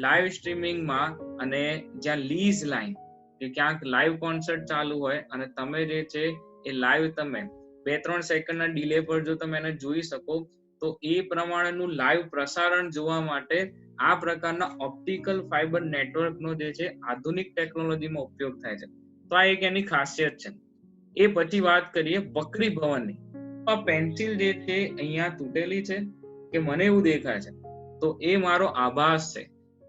લાઈવ સ્ટ્રીમિંગમાં અને જ્યાં લીઝ લાઈન, કે ક્યાંક લાઈવ કોન્સર્ટ ચાલુ હોય અને તમે જે છે એ લાઈવ તમે 2-3 સેકન્ડના ડિલે પર જો તમે એને જોઈ શકો તો એ પ્રમાણેનું લાઈવ પ્રસારણ જોવા માટે આ પ્રકારના ઓપ્ટિકલ ફાઇબર નેટવર્કનો જે છે આધુનિક ટેકનોલોજીમાં ઉપયોગ થાય છે. તો આ એક એની ખાસિયત છે. એ પછી વાત કરીએ વક્રી ભવનની. આ પેન્સિલ જે છે અહીંયા તૂટેલી છે કે મને એવું દેખાય છે તો એ મારો આભાસ છે,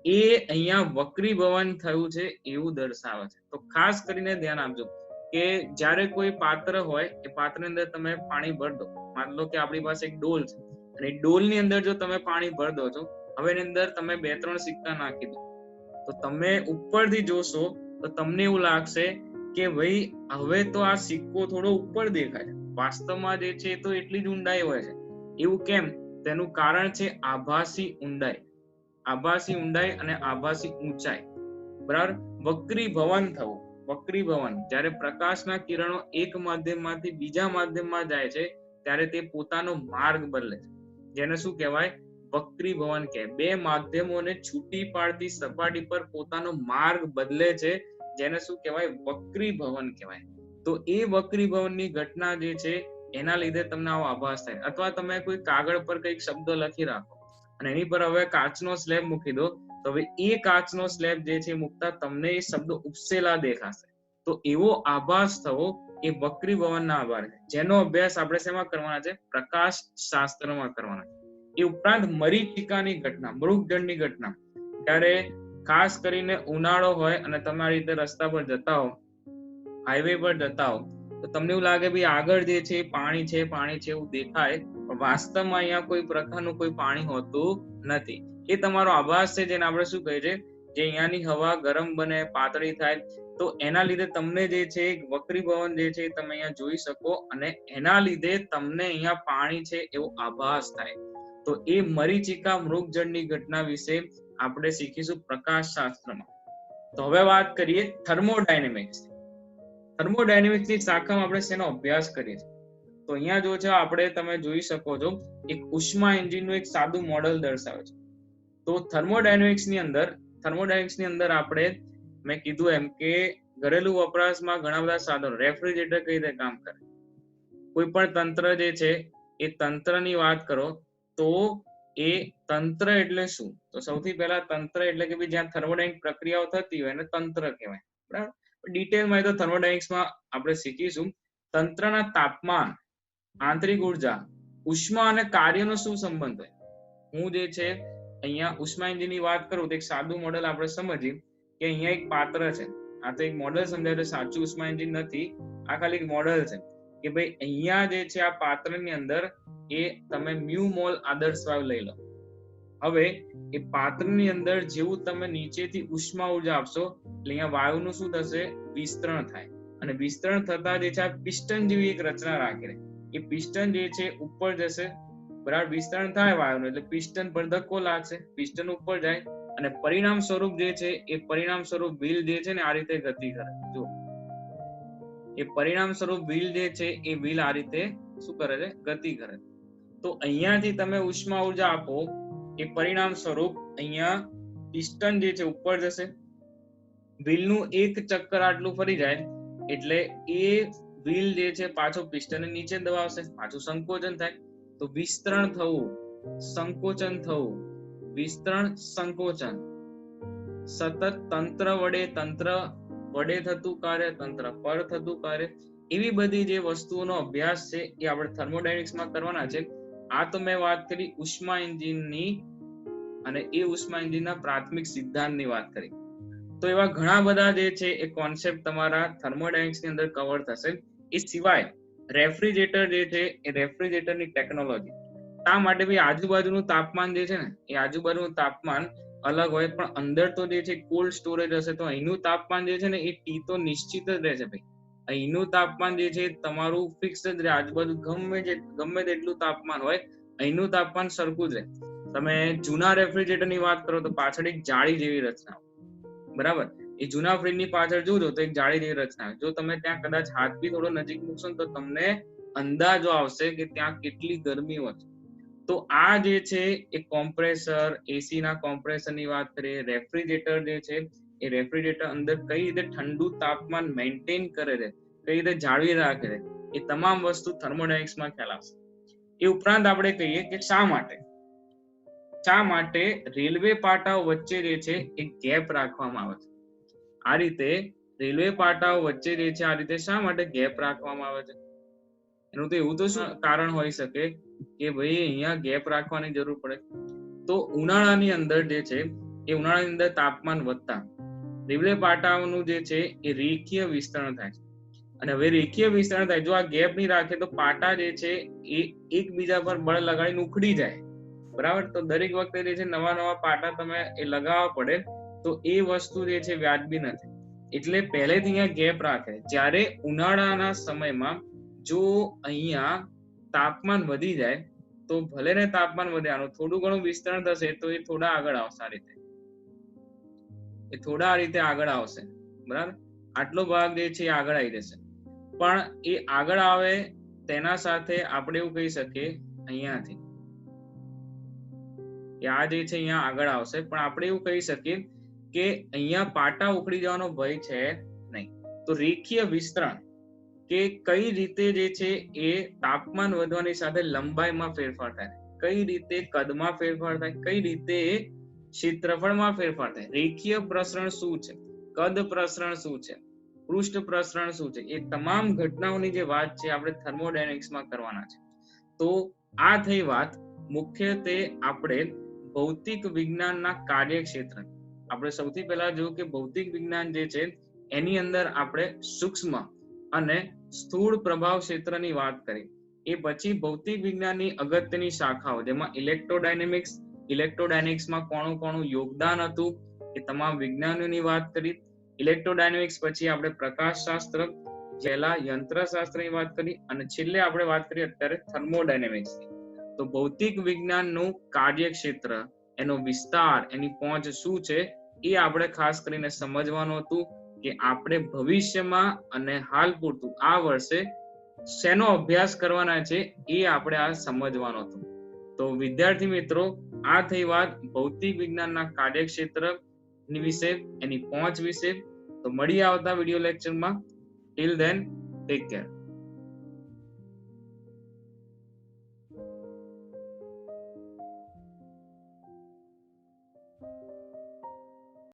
એ અહીંયા વક્રી ભવન થયું છે એવું દર્શાવે છે. તો ખાસ કરીને ધ્યાન આપજો કે જ્યારે કોઈ પાત્ર હોય એ પાત્રની અંદર તમે પાણી ભર દો, માન લો કે આપણી પાસે એક ડોલ છે અને ડોલની અંદર જો તમે પાણી ભર દો છો, હવે એની અંદર તમે 2-3 સિક્કા નાખી દો તો તમે ઉપરથી જોશો તો તમને એવું લાગશે કે ભાઈ હવે તો આ સિક્કો થોડો ઉપર દેખાય છે. વાસ્તવમાં જે છે તો એટલી જ ઊંડાઈ હોય છે. એવું કેમ? તેનું કારણ છે આભાસી ઊંડાઈ. આભાસી ઊંડાઈ અને આભાસી ઊંચાઈ, બરાબર. વક્રી ભવન થવું, વક્રી ભવન, જ્યારે પ્રકાશના કિરણો એક માધ્યમમાંથી બીજા માધ્યમમાં જાય છે ત્યારે તે પોતાનો માર્ગ બદલે છે, જેને શું કહેવાય? વક્રી ભવન કહે. બે માધ્યમોને છૂટી પાડતી સપાટી પર પોતાનો માર્ગ બદલે છે, જેને શું કહેવાય? વક્રી ભવન કહેવાય. તો એ વક્રી ભવનની ઘટના જે છે એના લીધે તમને આવો આભાસ થાય. અથવા તમે કોઈ કાગળ પર કંઈક શબ્દ લખી રાખો અને એની પર હવે કાચનો સ્લેબ મૂકી દો તો હવે એ કાચનો સ્લેબ જે છે મૂકતા તમને એ શબ્દો ઉપસેલા દેખાશે. તો એવો આભાસ થવો એ વક્રી ભવનના આભાર છે, જેનો અભ્યાસ આપણે શેમાં કરવાના છે? પ્રકાશ શાસ્ત્રમાં કરવાના છે. એ ઉપરાંત મરીચિકાની ઘટના, મૃગજળની ઘટના, ત્યારે ખાસ કરીને ઉનાળો હોય અને તમે આ રીતે રસ્તા પર જતા હો, હાઈવે પર જતા હો તો તમને એવું લાગે ભાઈ આગળ જે છે પાણી છે, પાણી છે એવું દેખાય, પણ વાસ્તવમાં અહીંયા કોઈ પ્રકારનું કોઈ પાણી હોતું નથી. એ તમારો આભાસ છે, જેને આપણે શું કહીએ છીએ, જે અહીંયાની હવા ગરમ બને, પાતળી થાય તો એના લીધે તમને જે છે વક્રી ભવન જે છે તમે અહીંયા જોઈ શકો અને એના લીધે તમને અહીંયા પાણી છે એવો આભાસ થાય. તો એ મરીચિકા મૃગજળની ઘટના વિશે આપણે શીખીશું પ્રકાશ શાસ્ત્રમાં. તો હવે વાત કરીએ થર્મોડાયનેમિક્સ. થર્મોડાયનેમિક્સની શાખામાં આપણે શેનો અભ્યાસ કરીએ છીએ? તો અહીંયા જો છે આપણે તમે જોઈ શકો છો એક ઉષ્મા એન્જિનનું એક સાદું મોડલ દર્શાવે છે. તો થર્મોડાયનેમિક્સની અંદર આપણે મેં કીધું એમ કે ઘરેલું વપરાશમાં ઘણા બધા સાધનો, રેફ્રિજરેટર કઈ રીતે કામ કરે, કોઈ પણ તંત્ર જે છે એ તંત્રની વાત કરો તો એ તંત્ર એટલે શું? તો સૌથી પહેલા તંત્ર એટલે કે જ્યાં થર્મોડાયનેમિક પ્રક્રિયાઓ થતી હોય એને તંત્ર કહેવાય. બરાબર, ડિટેલમાં તો થર્મોડાયનેમિક્સમાં આપણે શીખીશું. તંત્રના તાપમાન, આંતરિક ઉર્જા, ઉષ્મા અને કાર્યનો શું સંબંધ હોય. હું જે છે અહીંયા ઉષ્મા એન્જિનની વાત કરું તો એક સાદું મોડેલ આપણે સમજીએ કે અહીંયા એક પાત્ર છે. આ તો એક મોડેલ સમજાય તો સાચું ઉષ્મા એન્જિન નથી, આ ખાલી એક મોડેલ છે કે ભાઈ અહીંયા જે છે આ પાત્રની અંદર એ તમે મ્યુ મોલ આદર્શ વાયુ લઈ લો. હવે એ પાત્રની અંદર જેવું તમે નીચેથી ઉષ્મા ઉર્જા આપશો એટલે અહીંયા વાયુનું શું થશે, વિસ્તરણ થાય. અને વિસ્તરણ થતા જે છે આ પિસ્ટન જેવી એક રચના રાખે, એ પિસ્ટન જે છે ઉપર જશે. બરાબર, વિસ્તરણ થાય વાયુનું એટલે પિસ્ટન પર ધક્કો લાગશે, પિસ્ટન ઉપર જાય અને પરિણામ સ્વરૂપ જે છે એ પરિણામ સ્વરૂપ વ્હીલ જે છે ને આ રીતે ગતિ કરે. જો એ પરિણામ સ્વરૂપ વ્હીલ જે છે એ વ્હીલ આ રીતે શું કરે છે, ગતિ કરે. તો અહીંયાથી તમે ઉષ્મા ઉર્જા આપો, એ પરિણામ સ્વરૂપ અહીંયા પિસ્ટન જે છે ઉપર જશે, વ્હીલનું એક ચક્કર આટલું ફરી જાય એટલે એ વ્હીલ જે છે પાછો પિસ્ટનને નીચે દબાવશે, પાછું સંકોચન થાય. તો વિસ્તરણ થવું, સંકોચન થવું, વિસ્તરણ સંકોચન, સતત તંત્ર વડે થતું કાર્ય, તંત્ર પર થતું કાર્ય, એવી બધી જે વસ્તુઓનો અભ્યાસ છે એ આપણે થર્મોડાયનેમિક્સમાં કરવાના છે. આ તો મેં વાત કરી ઉષ્મા એન્જિનની અને એ ઉષ્મા એન્જિનના પ્રાથમિક સિદ્ધાંતની વાત કરી. તો એવા ઘણા બધા જે છે એ કોન્સેપ્ટ તમારા થર્મોડાયનેમિક્સની અંદર કવર થશે. એ સિવાય રેફ્રિજરેટર જે છે એ રેફ્રિજરેટરની ટેકનોલોજી, શા માટે ભાઈ આજુબાજુનું તાપમાન જે છે ને એ આજુબાજુનું તાપમાન અલગ હોય પણ અંદર તો જે છે કોલ્ડ સ્ટોરેજ હશે તો અહીંનું તાપમાન જે છે ને એ ટી તો નિશ્ચિત જ રહેશે ભાઈ. અહીંનું તાપમાન જે છે તમારું ફિક્સ જ રહે, આજુબાજુ ગમે તેટલું તાપમાન હોય અહીંનું તાપમાન સરખું જ રહે. તમે જૂના રેફ્રિજરેટરની વાત કરો તો પાછળ એક જાળી જેવી રચના, બરાબર, એ જૂના ફ્રીજની પાછળ જોજો તો એક જાળી જેવી રચના, જો તમે ત્યાં કદાચ હાથ બી થોડો નજીક મૂકશો તો તમને અંદાજો આવશે કે ત્યાં કેટલી ગરમી હોય. તો આ જે છે એ કોમ્પ્રેસર, એસી ના કોમ્પ્રેસરની વાત કરીએ, રેફ્રિજરેટર જે છે એ રેફ્રિજરેટર અંદર કઈ રીતે ઠંડુ તાપમાન મેન્ટેન કરે છે, કઈ રીતે જાળવી રાખે છે, એ તમામ વસ્તુ થર્મોડાયનેમિક્સમાં ખ્યાલ આવશે. એ ઉપરાંત આપણે કહીએ કે શા માટે રેલવે પાટાઓ વચ્ચે જે છે એક ગેપ રાખવામાં આવે છે. આ રીતે રેલવે પાટાઓ વચ્ચે જે છે આ રીતે શા માટે ગેપ રાખવામાં આવે છે? એનું તો એવું તો શું કારણ હોઈ શકે કે ભાઈ અહીંયા ગેપ રાખવાની જરૂર પડે? તો ઉનાળાની અંદર જે છે એ ઉનાળાની અંદર તાપમાન વધતા રેલવે પાટાઓનું જે છે એ રેખીય વિસ્તરણ થાય છે. અને હવે રેખીય વિસ્તરણ થાય, જો આ ગેપ નહીં રાખે તો પાટા જે છે એ એકબીજા પર બળ લગાડીને ઉખડી જાય. બરાબર, તો દરેક વખતે જે છે નવા પાટા તમે એ લગાવવા પડે તો એ વસ્તુ જે છે વ્યાજબી નથી. એટલે પહેલેથી અહીંયા ગેપ રાખે. જ્યારે ઉનાળાના સમયમાં જો અહીંયા તાપમાન વધી જાય તો ભલે ને તાપમાન વધ્યાનું થોડું ઘણું વિસ્તરણ થશે તો એ થોડા આગળ આવશે. આ રીતે એ થોડા આ રીતે આગળ આવશે. બરાબર, આટલો ભાગ જે છે આગળ આવી જશે. પણ એ આગળ આવે તેના સાથે આપણે એવું કહી શકીએ અહીંયાથી કે આ જે છે અહીંયા આગળ આવશે, પણ આપણે એવું કહી શકીએ કે અહીંયા પાટા ઉખડી જવાનો ભય છે નહીં. તો રેખીય વિસ્તરણ કે કઈ રીતે જે છે એ તાપમાન વધવાની સાથે લંબાઈમાં ફેરફાર થાય, કઈ રીતે કદમાં ફેરફાર થાય, કઈ રીતે ક્ષેત્રફળમાં ફેરફાર થાય. રેખીય પ્રસરણ શું છે, કદ પ્રસરણ શું છે, પૃષ્ઠ પ્રસરણ શું છે, એ તમામ ઘટનાઓની જે વાત છે આપણે થર્મોડાયનેમિક્સમાં કરવાના છે. તો આ થઈ વાત મુખ્યત્વે આપણે ભૌતિક વિજ્ઞાનના કાર્યક્ષેત્ર. આપણે સૌથી પહેલા જોયું કે ભૌતિક વિજ્ઞાન જે છે એની અંદર આપણે સૂક્ષ્મ અને સ્થૂળ પ્રભાવ ક્ષેત્રની વાત કરી. એ પછી ભૌતિક વિજ્ઞાનની અગત્યની શાખાઓ જેમાં ઇલેક્ટ્રોડાયનેમિક્સમાં કોનું યોગદાન હતું એ તમામ વિજ્ઞાનોની વાત કરી. ઇલેક્ટ્રોડાયનેમિક્સ પછી આપણે પ્રકાશશાસ્ત્ર, પહેલા યંત્રશાસ્ત્રની વાત કરી અને છેલ્લે આપણે વાત કરી અત્યારે થર્મોડાયનેમિક્સની. તો ભૌતિક વિજ્ઞાનનું કાર્યક્ષેત્ર, એનો વિસ્તાર, એની પહોંચ શું છે એ આપણે ખાસ કરીને સમજવાનું હતું કે આપણે ભવિષ્યમાં અને હાલ પૂરતું આ વર્ષે શેનો અભ્યાસ કરવાના છે એ આપણે આ સમજવાનો હતો. તો વિદ્યાર્થી મિત્રો, આ થઈ વાત ભૌતિક વિજ્ઞાનના કાર્યક્ષેત્ર ની વિશે, એની પહોંચ વિશે. તો મળીએ આવતા વિડીયો લેક્ચરમાં. Till then, take care.